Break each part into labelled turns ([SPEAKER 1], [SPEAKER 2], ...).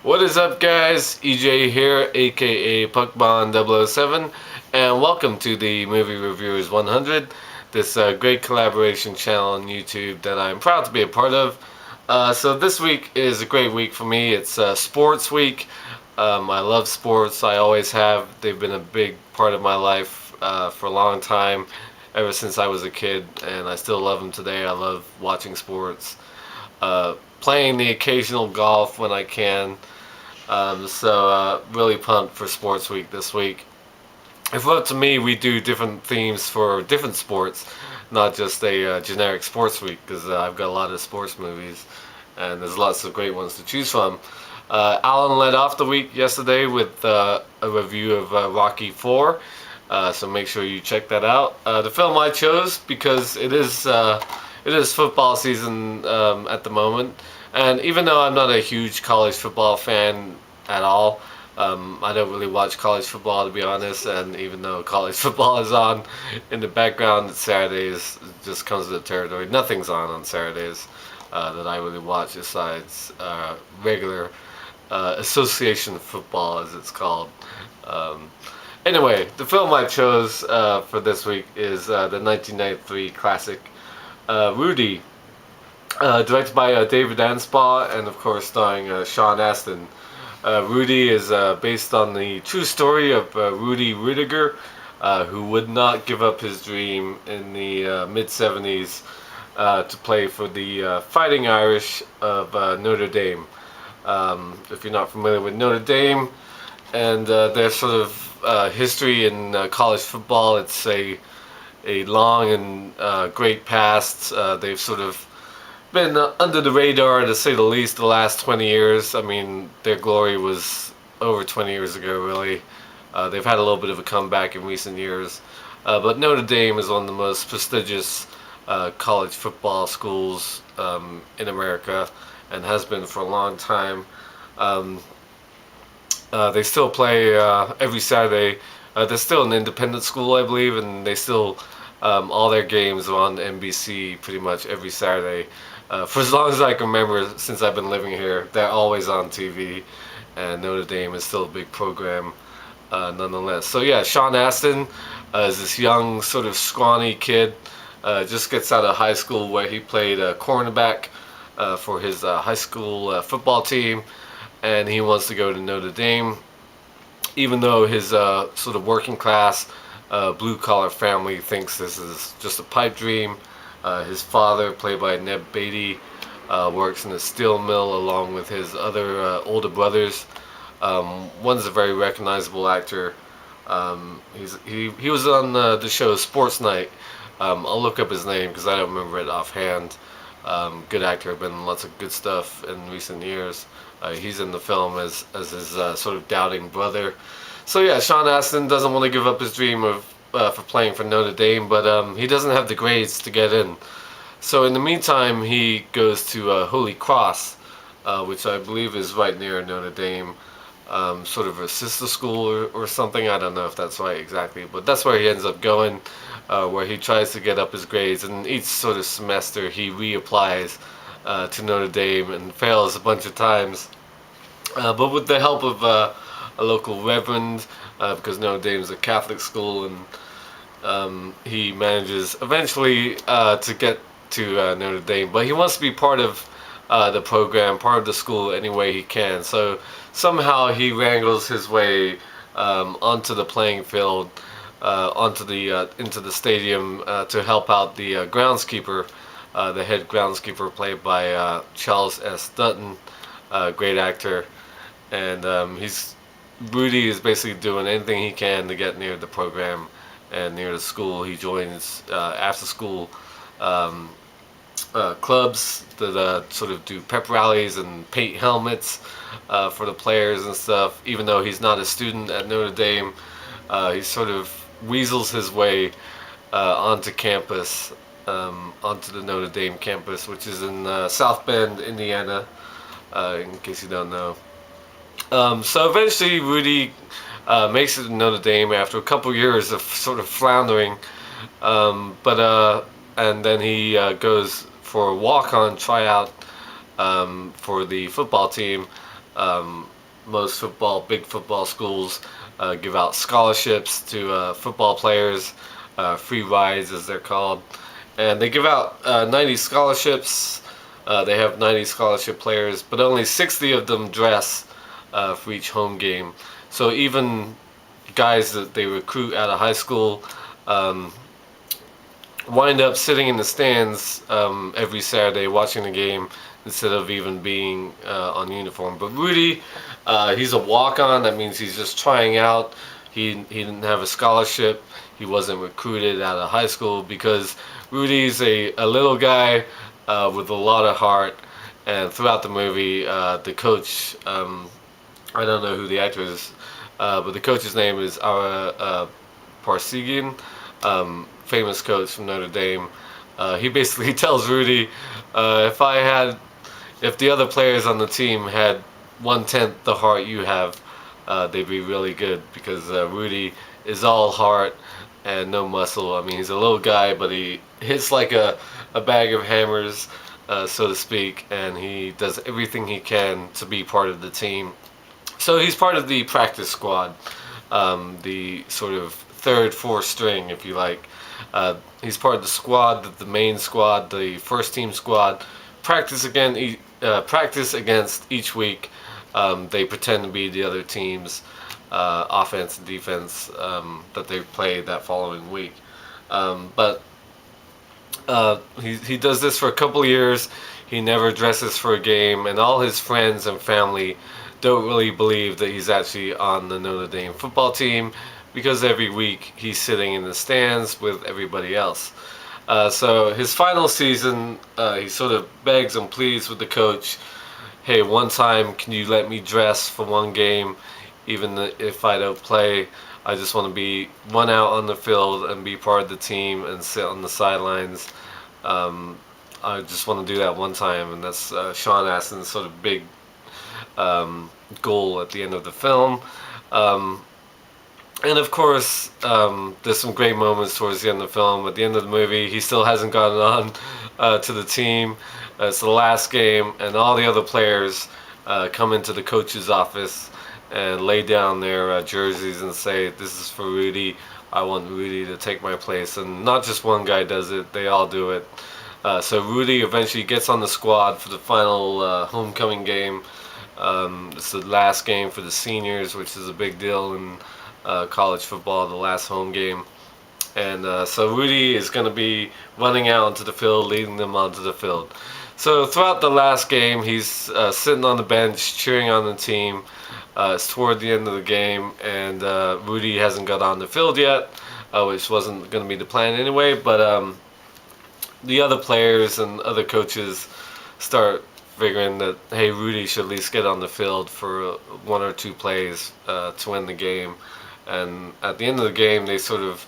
[SPEAKER 1] What is up, guys? EJ here, aka PuckBond007, and welcome to the Movie Reviewers 100, this great collaboration channel on YouTube that I'm proud to be a part of. So this week is a great week for me. It's sports week. I love sports. I always have. They've been a big part of my life for a long time, ever since I was a kid, and I still love them today. I love watching sports, playing the occasional golf when I can. Really pumped for Sports Week this week. If up to me, we do different themes for different sports, not just a generic Sports Week, because I've got a lot of sports movies, and there's lots of great ones to choose from. Alan led off the week yesterday with a review of Rocky 4, so make sure you check that out. The film I chose, because it is football season at the moment. And even though I'm not a huge college football fan at all, I don't really watch college football, to be honest. And even though college football is on in the background, Saturdays just comes with the territory. Nothing's on Saturdays that I really watch besides regular association football, as it's called. Anyway, the film I chose for this week is the 1993 classic Rudy. Directed by David Anspaugh, and of course starring Sean Astin. Rudy is based on the true story of Rudy Rudiger, who would not give up his dream in the mid-70s to play for the Fighting Irish of Notre Dame. If you're not familiar with Notre Dame and their sort of history in college football, it's a long and great past. They've sort of been under the radar, to say the least, the last 20 years. I mean, their glory was over 20 years ago, really. They've had a little bit of a comeback in recent years. But Notre Dame is one of the most prestigious college football schools in America, and has been for a long time. They still play every Saturday. They're still an independent school, I believe, and they still, all their games are on NBC pretty much every Saturday. For as long as I can remember, since I've been living here, they're always on TV, and Notre Dame is still a big program nonetheless. So yeah, Sean Astin is this young, sort of scrawny kid, just gets out of high school where he played cornerback for his high school football team, and he wants to go to Notre Dame, even though his sort of working class, blue-collar family thinks this is just a pipe dream. His father, played by Ned Beatty, works in a steel mill along with his other older brothers. One's a very recognizable actor. He was on the show Sports Night. I'll look up his name because I don't remember it offhand. Good actor, been in lots of good stuff in recent years. He's in the film as his sort of doubting brother. So yeah, Sean Astin doesn't want to give up his dream of for playing for Notre Dame, but he doesn't have the grades to get in. So in the meantime, he goes to Holy Cross, which I believe is right near Notre Dame, sort of a sister school or something. I don't know if that's right exactly, but that's where he ends up going, where he tries to get up his grades, and each sort of semester he reapplies to Notre Dame and fails a bunch of times. But with the help of a local reverend, because Notre Dame is a Catholic school, and he manages eventually to get to Notre Dame. But he wants to be part of the program, part of the school any way he can. So somehow he wrangles his way onto the playing field, into the stadium to help out the groundskeeper, the head groundskeeper, played by Charles S. Dutton, great actor. And Rudy is basically doing anything he can to get near the program and near the school. He joins after school clubs that sort of do pep rallies and paint helmets for the players and stuff. Even though he's not a student at Notre Dame, he sort of weasels his way onto campus, onto the Notre Dame campus, which is in South Bend, Indiana, in case you don't know. So eventually Rudy makes it to Notre Dame after a couple years of sort of floundering, and then he goes for a walk-on tryout for the football team, most big football schools give out scholarships to football players, free rides as they're called, and they give out 90 scholarships. They have 90 scholarship players, but only 60 of them dress for each home game. So even guys that they recruit out of high school um, wind up sitting in the stands every Saturday watching the game instead of even being on uniform. But Rudy, he's a walk-on. That means he's just trying out. He didn't have a scholarship. He wasn't recruited out of high school because Rudy's a little guy with a lot of heart. And throughout the movie, the coach, I don't know who the actor is, but the coach's name is Ara Parsegian, famous coach from Notre Dame. He basically tells Rudy, if the other players on the team had 1/10 the heart you have, they'd be really good because Rudy is all heart and no muscle. I mean, he's a little guy, but he hits like a bag of hammers, so to speak, and he does everything he can to be part of the team. So he's part of the practice squad, the sort of third, fourth string, if you like. He's part of the squad, the main squad, the first team squad. Practice against each week. They pretend to be the other team's offense and defense that they play that following week. But he does this for a couple of years. He never dresses for a game, and all his friends and family don't really believe that he's actually on the Notre Dame football team because every week he's sitting in the stands with everybody else. So his final season, he sort of begs and pleads with the coach, hey, one time can you let me dress for one game, even if I don't play? I just want to be one out on the field and be part of the team and sit on the sidelines. I just want to do that one time, and that's Sean Astin's sort of big goal at the end of the film. And of course, there's some great moments towards the end of the film. At the end of the movie, he still hasn't gotten on to the team. It's the last game, and all the other players come into the coach's office and lay down their jerseys and say, this is for Rudy. I want Rudy to take my place. And not just one guy does it, they all do it. So Rudy eventually gets on the squad for the final homecoming game. It's the last game for the seniors, which is a big deal in college football, the last home game. And so Rudy is going to be running out onto the field, leading them onto the field. So throughout the last game, he's sitting on the bench, cheering on the team. It's toward the end of the game, and Rudy hasn't got on the field yet, which wasn't going to be the plan anyway. But the other players and other coaches start figuring that, hey, Rudy should at least get on the field for one or two plays to win the game. And at the end of the game, they sort of,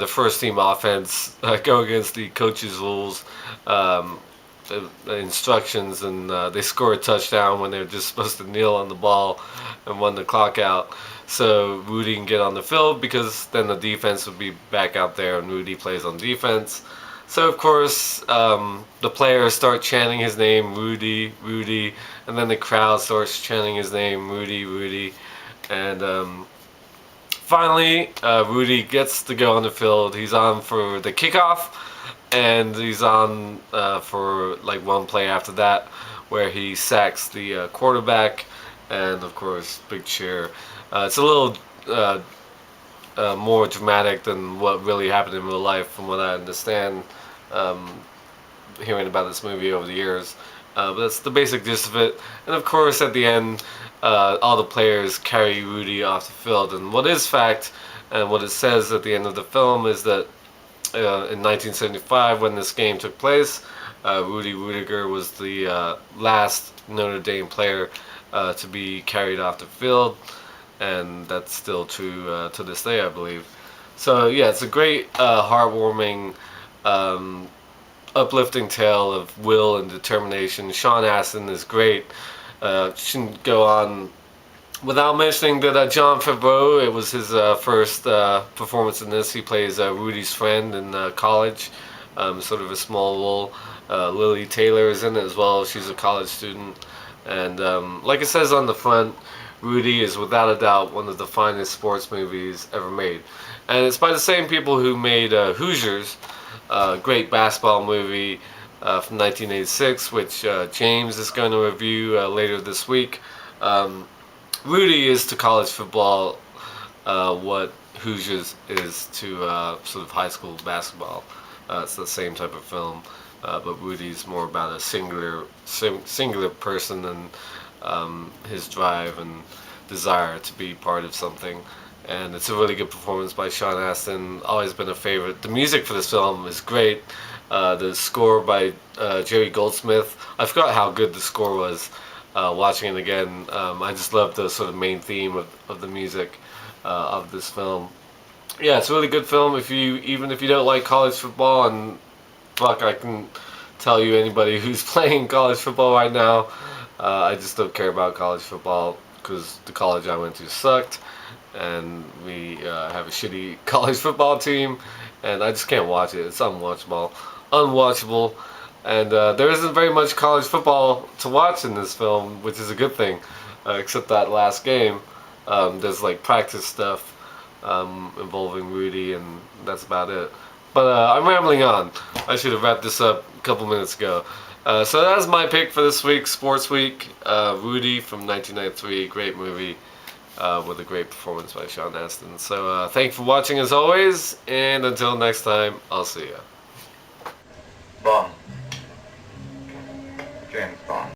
[SPEAKER 1] the first team offense go against the coach's rules, the instructions, and they score a touchdown when they're just supposed to kneel on the ball and run the clock out. So Rudy can get on the field because then the defense would be back out there and Rudy plays on defense. So of course, the players start chanting his name, Rudy, Rudy, and then the crowd starts chanting his name, Rudy, Rudy, and finally, Rudy gets to go on the field. He's on for the kickoff, and he's on for like one play after that, where he sacks the quarterback, and of course, big cheer. It's a little more dramatic than what really happened in real life, from what I understand, hearing about this movie over the years. But that's the basic gist of it. And of course, at the end, all the players carry Rudy off the field. And what is fact, and what it says at the end of the film, is that in 1975, when this game took place, Rudy Rudiger was the last Notre Dame player to be carried off the field. And that's still true to this day, I believe. So yeah, it's a great, heartwarming, uplifting tale of will and determination. Sean Astin is great. Shouldn't go on without mentioning that John Favreau, it was his first performance in this. He plays Rudy's friend in college, sort of a small role. Lily Taylor is in it as well. She's a college student. And like it says on the front, Rudy is without a doubt one of the finest sports movies ever made. And it's by the same people who made Hoosiers, a great basketball movie from 1986, which James is going to review later this week. Rudy is to college football what Hoosiers is to sort of high school basketball. It's the same type of film, but Rudy's more about a singular person and his drive and desire to be part of something. And it's a really good performance by Sean Astin. Always been a favorite. The music for this film is great. The score by Jerry Goldsmith. I forgot how good the score was. Watching it again, I just love the sort of main theme of the music of this film. Yeah, it's a really good film. Even if you don't like college football, and fuck, I can tell you anybody who's playing college football right now. I just don't care about college football because the college I went to sucked, and we have a shitty college football team, and I just can't watch it. It's unwatchable, and there isn't very much college football to watch in this film, which is a good thing, except that last game. There's like practice stuff involving Rudy, and that's about it. But I'm rambling on. I should have wrapped this up a couple minutes ago. So that's my pick for this week, Sports Week. Rudy from 1993, great movie with a great performance by Sean Astin. So thank you for watching as always, and until next time, I'll see ya.
[SPEAKER 2] Bom,